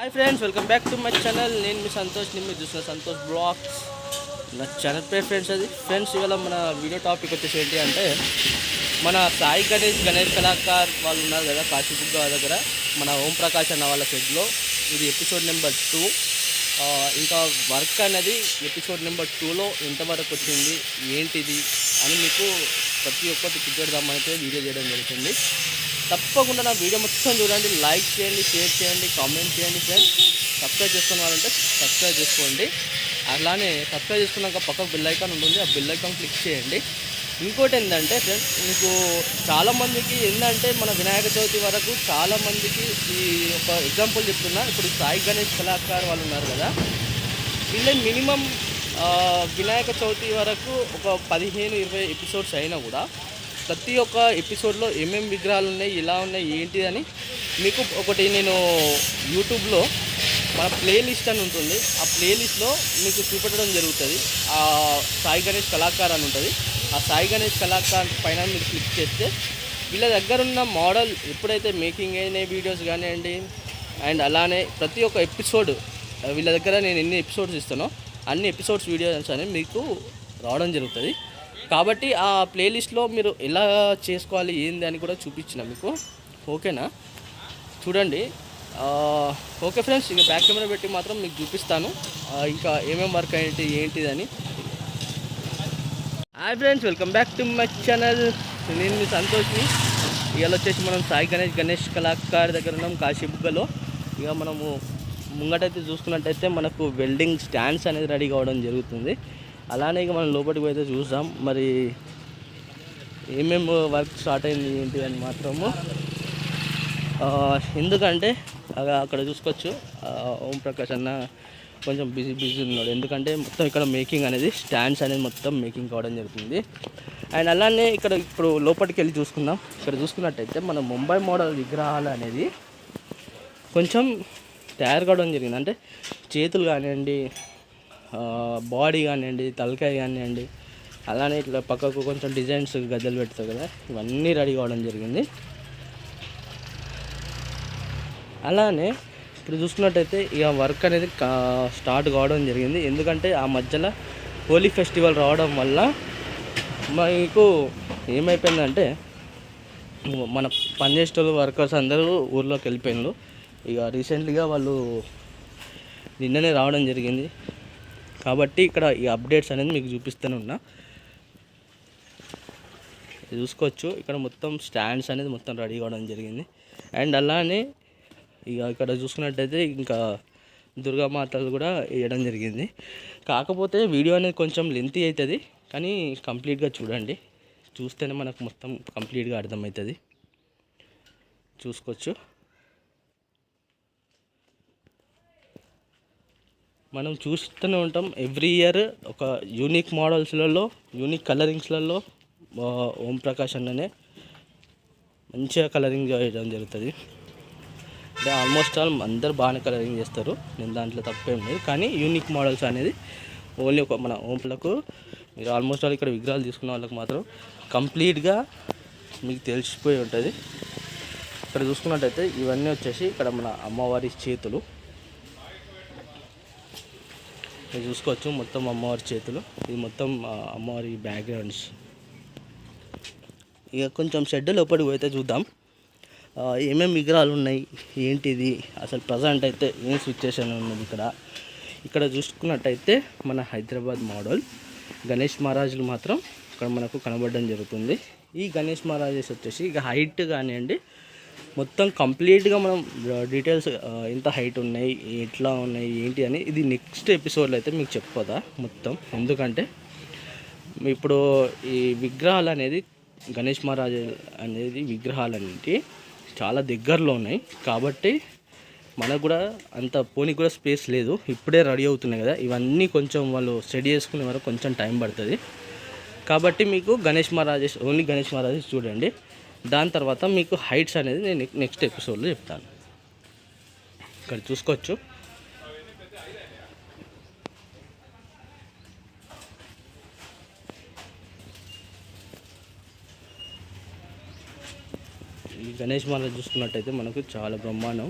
Hi friends, welcome back to my channel. నేను మీ సంతోష్, నేను మీరు చూసిన సంతోష్ బ్లాగ్స్. నా ఛానల్ పేరు ఫ్రెండ్స్. ఇవాళ మన వీడియో టాపిక్ వచ్చేసి ఏంటి అంటే, మన సాయి గణేష్ కళాకార్ వాళ్ళు ఉన్నారు కదా కాశీబుగ్గ దగ్గర, మన ఓం ప్రకాష్ అన్న వాళ్ళ షెడ్లో. ఇది ఎపిసోడ్ నెంబర్ 2. ఇంకా వర్క్ అనేది ఎపిసోడ్ నెంబర్ 2లో ఎంతవరకు వచ్చింది, ఏంటిది అని మీకు ప్రతి ఒక్కటి చూపెడదామనైతే వీడియో చేయడం జరుగుతుంది. తప్పకుండా నా వీడియో మొత్తం చూడండి, లైక్ చేయండి, షేర్ చేయండి, కామెంట్ చేయండి ఫ్రెండ్స్. సబ్స్క్రైబ్ చేసుకున్న వాళ్ళంటే సబ్స్క్రైబ్ చేసుకోండి. అలానే సబ్స్క్రైబ్ చేసుకున్నాక పక్కకు బెల్ ఐకాన్ ఉంటుంది, ఆ బెల్ ఐకాన్ క్లిక్ చేయండి. ఇంకోటి ఏంటంటే ఫ్రెండ్స్, మీకు చాలామందికి ఏంటంటే మన వినాయక చవితి వరకు చాలామందికి ఈ ఒక ఎగ్జాంపుల్ చెప్తున్నా. ఇప్పుడు సాయి గణేష్ కళాకారు వాళ్ళు ఉన్నారు కదా, వీళ్ళే మినిమం వినాయక చవితి వరకు ఒక 15-20 ఎపిసోడ్స్ అయినా కూడా ప్రతి ఒక్క ఎపిసోడ్లో ఏమేమి విగ్రహాలు ఉన్నాయి, ఎలా ఉన్నాయి, ఏంటి అని మీకు ఒకటి నేను యూట్యూబ్లో మన ప్లేలిస్ట్ అని ఉంటుంది, ఆ ప్లేలిస్ట్లో మీకు చూపెట్టడం జరుగుతుంది. ఆ సాయి గణేష్ కళాకార్ అని ఉంటుంది. ఆ సాయి గణేష్ కళాకార్ పైన మీరు క్లిక్ చేస్తే వీళ్ళ దగ్గర ఉన్న మోడల్ ఎప్పుడైతే మేకింగ్ అయిన వీడియోస్ కానివ్వండి, అండ్ అలానే ప్రతి ఒక్క ఎపిసోడ్ వీళ్ళ దగ్గర నేను ఎన్ని ఎపిసోడ్స్ ఇస్తానో అన్ని ఎపిసోడ్స్ వీడియోస్ అనేవి మీకు రావడం జరుగుతుంది. కాబట్టి ఆ ప్లేలిస్ట్లో మీరు ఎలా చేసుకోవాలి ఏంది అని కూడా చూపించిన మీకు. ఓకేనా, చూడండి. ఓకే ఫ్రెండ్స్, ఇక బ్యాక్ కెమెరా పెట్టి మాత్రం మీకు చూపిస్తాను ఇంకా ఏమేమి వర్క్ ఏంటిదని. Hi friends, welcome back to my channel. నేను మీ సంతోష్ని. ఇవాళ వచ్చేసి మనం సాయి గణేష్ కళాకార్ దగ్గర ఉన్నాం కాశీబుగ్గలో. ఇక మనము ముంగటైతే చూసుకున్నట్టయితే మనకు వెల్డింగ్ స్టాండ్స్ అనేది రెడీ కావడం జరుగుతుంది. అలానే ఇక మనం లోపలికి పోయితే చూసాం మరి ఏమేమి వర్క్ స్టార్ట్ అయింది ఏంటి అని మాత్రము. ఎందుకంటే అక్కడ చూసుకోవచ్చు ఓం ప్రకాష్ అన్న కొంచెం బిజీ ఉన్నాడు. ఎందుకంటే మొత్తం ఇక్కడ మేకింగ్ అనేది స్టాండ్స్ అనేది మొత్తం మేకింగ్ కావడం జరుగుతుంది. అండ్ అలానే ఇక్కడ ఇప్పుడు లోపలికి వెళ్ళి చూసుకుందాం. ఇక్కడ చూసుకున్నట్టయితే మన ముంబై మోడల్ విగ్రహాలు అనేది కొంచెం తయారు కావడం జరిగింది. అంటే చేతులు కానివ్వండి, బాడీ కానివ్వండి, తలకాయ కానివ్వండి, అలానే ఇట్లా పక్కకు కొంచెం డిజైన్స్ గద్దెలు పెడతారు కదా, ఇవన్నీ రెడీ కావడం జరిగింది. అలానే ఇప్పుడు చూసుకున్నట్టయితే ఇక వర్క్ అనేది స్టార్ట్ కావడం జరిగింది. ఎందుకంటే ఆ మధ్యలో హోలీ ఫెస్టివల్ రావడం వల్ల మీకు ఏమైపోయిందంటే మన పనిచేసే వర్కర్స్ అందరూ ఊర్లోకి వెళ్ళిపోయినారు. ఇక రీసెంట్లీగా వాళ్ళు నిన్ననే రావడం జరిగింది. కాబట్టి ఇక్కడ ఈ అప్డేట్స్ అనేది మీకు చూపిస్తూనే ఉన్నా. చూసుకోవచ్చు ఇక్కడ మొత్తం స్టాండ్స్ అనేది మొత్తం రెడీ కావడం జరిగింది. అండ్ అలానే ఇక ఇక్కడ చూసుకున్నట్టయితే ఇంకా దుర్గామాతలు కూడా వేయడం జరిగింది. కాకపోతే వీడియో అనేది కొంచెం లెంతీ అవుతుంది, కానీ కంప్లీట్గా చూడండి. చూస్తేనే మనకు మొత్తం కంప్లీట్గా అర్థమవుతుంది. చూసుకోవచ్చు. మనం చూస్తూనే ఉంటాం ఎవ్రీ ఇయర్ ఒక యూనిక్ మోడల్స్లలో, యూనిక్ కలరింగ్స్లలో ఓం ప్రకాష్ అన్ననే మంచిగా కలరింగ్ చేయడం జరుగుతుంది. అంటే ఆల్మోస్ట్ ఆల్ అందరు బాగానే కలరింగ్ చేస్తారు, నేను దాంట్లో తప్పేం లేదు. కానీ యూనిక్ మోడల్స్ అనేది ఓన్లీ ఒక మన ఓంపులకు మీరు ఆల్మోస్ట్ ఆల్ ఇక్కడ విగ్రహాలు తీసుకున్న వాళ్ళకి మాత్రం కంప్లీట్గా మీకు తెలిసిపోయి ఉంటుంది. ఇక్కడ చూసుకున్నట్టయితే ఇవన్నీ వచ్చేసి ఇక్కడ మన అమ్మవారి చేతులు చూసుకోవచ్చు. మొత్తం అమ్మవారి చేతులు, ఇది మొత్తం అమ్మవారి బ్యాక్గ్రౌండ్స్. ఇక కొంచెం షెడ్ లోపలికి పోయితే చూద్దాం ఏమేమి విగ్రహాలు ఉన్నాయి, ఏంటిది అసలు ప్రజెంట్ అయితే ఏం సిచ్యుయేషన్ ఉన్నది. ఇక్కడ చూసుకున్నట్టయితే మన హైదరాబాద్ మోడల్ గణేష్ మహారాజులు మాత్రం ఇక్కడ మనకు కనబడడం జరుగుతుంది. ఈ గణేష్ మహారాజెస్ వచ్చేసి ఇక హైట్ కానివ్వండి మొత్తం కంప్లీట్గా మనం డీటెయిల్స్ ఎంత హైట్ ఉన్నాయి, ఎట్లా ఉన్నాయి, ఏంటి అని ఇది నెక్స్ట్ ఎపిసోడ్లో అయితే మీకు చెప్పదా మొత్తం. ఎందుకంటే ఇప్పుడు ఈ విగ్రహాలు అనేది గణేష్ మహారాజ్ అనేది విగ్రహాలు అనేవి చాలా దగ్గరలో ఉన్నాయి. కాబట్టి మనకు కూడా అంత పోనీకి కూడా స్పేస్ లేదు. ఇప్పుడే రెడీ అవుతున్నాయి కదా, ఇవన్నీ కొంచెం వాళ్ళు స్టడీ చేసుకునే వరకు కొంచెం టైం పడుతుంది. కాబట్టి మీకు గణేష్ మహారాజెస్ ఓన్లీ గణేష్ మహారాజెస్ చూడండి. దాని తర్వాత మీకు హైట్స్ అనేది నేను నెక్స్ట్ ఎపిసోడ్లో చెప్తాను. ఇక్కడ చూసుకోవచ్చు. ఈ గణేష్ మహారాజ్ చూసుకున్నట్టయితే మనకు చాలా బ్రహ్మాండం.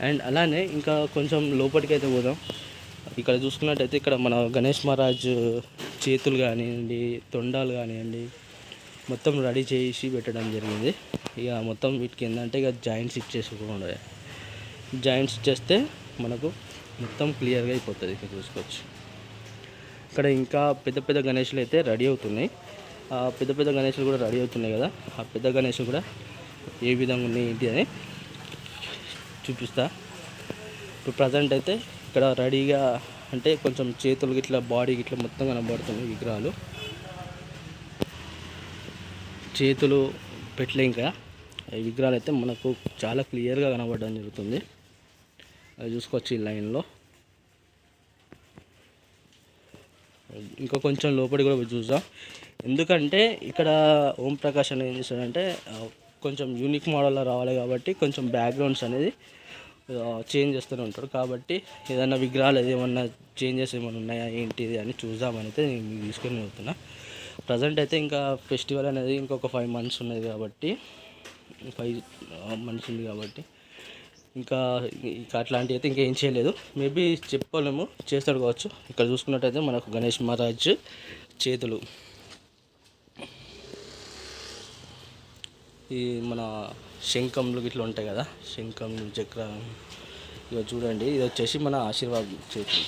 అండ్ అలానే ఇంకా కొంచెం లోపలికి అయితే పోదాం. ఇక్కడ చూసుకున్నట్టయితే ఇక్కడ మన గణేష్ మహారాజ్ చేతులు కానివ్వండి, తొండాలు కానివ్వండి, మొత్తం రెడీ చేసి పెట్టడం జరిగింది. ఇక మొత్తం వీటికి ఏంటంటే ఇక జాయింట్స్ ఇచ్చేసుకోండి. జాయింట్స్ ఇచ్చేస్తే మనకు మొత్తం క్లియర్గా అయిపోతుంది. ఇక్కడ చూసుకోవచ్చు. ఇక్కడ ఇంకా పెద్ద పెద్ద గణేషులు అయితే రెడీ అవుతున్నాయి. ఆ పెద్ద పెద్ద గణేషులు కూడా రెడీ అవుతున్నాయి కదా. ఆ పెద్ద గణేషులు కూడా ఏ విధంగా ఉన్నాయి ఏంటి అని చూపిస్తా. ఇప్పుడు ప్రజెంట్ అయితే ఇక్కడ రెడీగా అంటే కొంచెం చేతులు గిట్లా బాడీ గిట్లా మొత్తం కనబడుతున్నాయి విగ్రహాలు. చేతులు పెట్టలే ఇంకా ఈ విగ్రహాలు అయితే మనకు చాలా క్లియర్గా కనబడడం జరుగుతుంది. అది చూసుకోవచ్చు ఈ లైన్లో. ఇంకా కొంచెం లోపలి కూడా చూద్దాం. ఎందుకంటే ఇక్కడ ఓం ప్రకాష్ అనేది ఏం చేస్తాడంటే కొంచెం యూనిక్ మోడల్లో రావాలి కాబట్టి కొంచెం బ్యాక్గ్రౌండ్స్ అనేది చేంజ్ చేస్తూనే ఉంటాడు. కాబట్టి ఏదైనా విగ్రహాలు ఏమన్నా చేంజెస్ ఏమైనా ఉన్నాయా ఏంటిది అని చూద్దామని అయితే నేను తీసుకొని వెళ్తున్నా. ప్రజెంట్ అయితే ఇంకా ఫెస్టివల్ అనేది ఇంకొక 5 months ఉన్నది కాబట్టి 5 months ఉంది కాబట్టి ఇంకా అట్లాంటివి అయితే ఇంకేం చేయలేదు. మేబీ చెప్పలేము, చేస్తాడు కావచ్చు. ఇక్కడ చూసుకున్నట్టయితే మనకు గణేష్ మహారాజ్ చేతులు ఈ మన శంఖంలు ఇట్లా ఉంటాయి కదా, శంఖంలు చక్రం. ఇక చూడండి, ఇది వచ్చేసి మన ఆశీర్వాద్ చేతులు.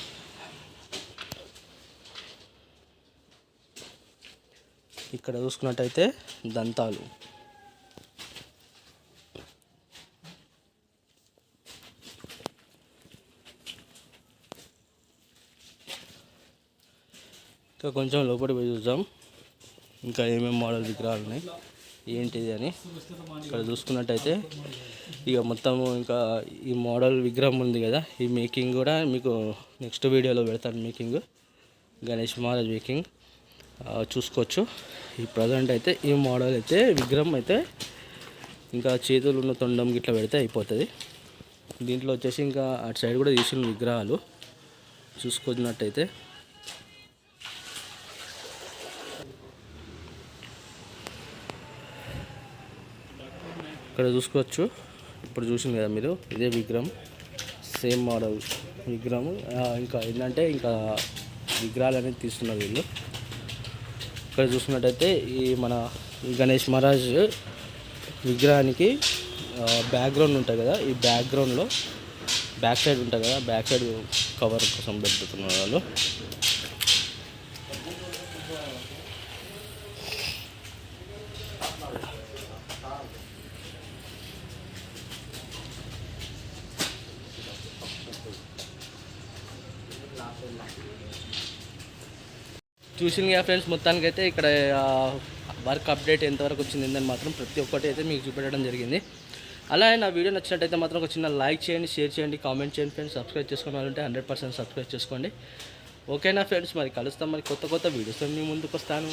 ఇక్కడ చూసుకున్నట్టయితే దంతాలు. ఇంకా కొంచెం లోపలి పోయి చూద్దాం ఇంకా ఏమేమి మోడల్ విగ్రహాలు ఉన్నాయి ఏంటిది అని. ఇక్కడ చూసుకున్నట్టయితే ఇక మొత్తము ఇంకా ఈ మోడల్ విగ్రహం ఉంది కదా, ఈ మేకింగ్ కూడా మీకు నెక్స్ట్ వీడియోలో పెడతాను. మేకింగ్ గణేష్ మహారాజ్ మేకింగ్ చూసుకోవచ్చు. ఈ ప్రజెంట్ అయితే ఈ మోడల్ అయితే విగ్రహం అయితే ఇంకా చేతులు ఉన్న తొండం గిట్లా పెడితే అయిపోతుంది. దీంట్లో వచ్చేసి ఇంకా అటు సైడ్ కూడా తీసిన విగ్రహాలు చూసుకున్నట్టయితే ఇక్కడ చూసుకోవచ్చు. ఇప్పుడు చూసింది కదా మీరు, ఇదే విగ్రహం, సేమ్ మోడల్ విగ్రహం. ఇంకా ఏంటంటే ఇంకా విగ్రహాలు అనేది తీస్తున్నారు వీళ్ళు. ఇక్కడ చూసుకున్నట్టయితే ఈ మన గణేష్ మహారాజ్ విగ్రహానికి బ్యాక్గ్రౌండ్ ఉంటుంది కదా, ఈ బ్యాక్గ్రౌండ్లో బ్యాక్ సైడ్ ఉంటుంది కదా, బ్యాక్ సైడ్ కవర్ కోసం పెడుతున్నారు వాళ్ళు. చూసింది కదా ఫ్రెండ్స్, మొత్తానికి అయితే ఇక్కడ వర్క్ అప్డేట్ ఎంతవరకు వచ్చిందని మాత్రం ప్రతి ఒక్కటి అయితే మీకు చూపెట్టడం జరిగింది. అలాగే నా వీడియో నచ్చినట్టయితే మాత్రం ఒక చిన్న లైక్ చేయండి, షేర్ చేయండి, కామెంట్ చేయండి ఫ్రెండ్స్. సబ్స్క్రైబ్ చేసుకున్న వాళ్ళంటే 100% సబ్స్క్రైబ్ చేసుకోండి. ఓకేనా ఫ్రెండ్స్, మరి కలుస్తాం మరి కొత్త వీడియోస్తో మీ ముందుకు వస్తాను.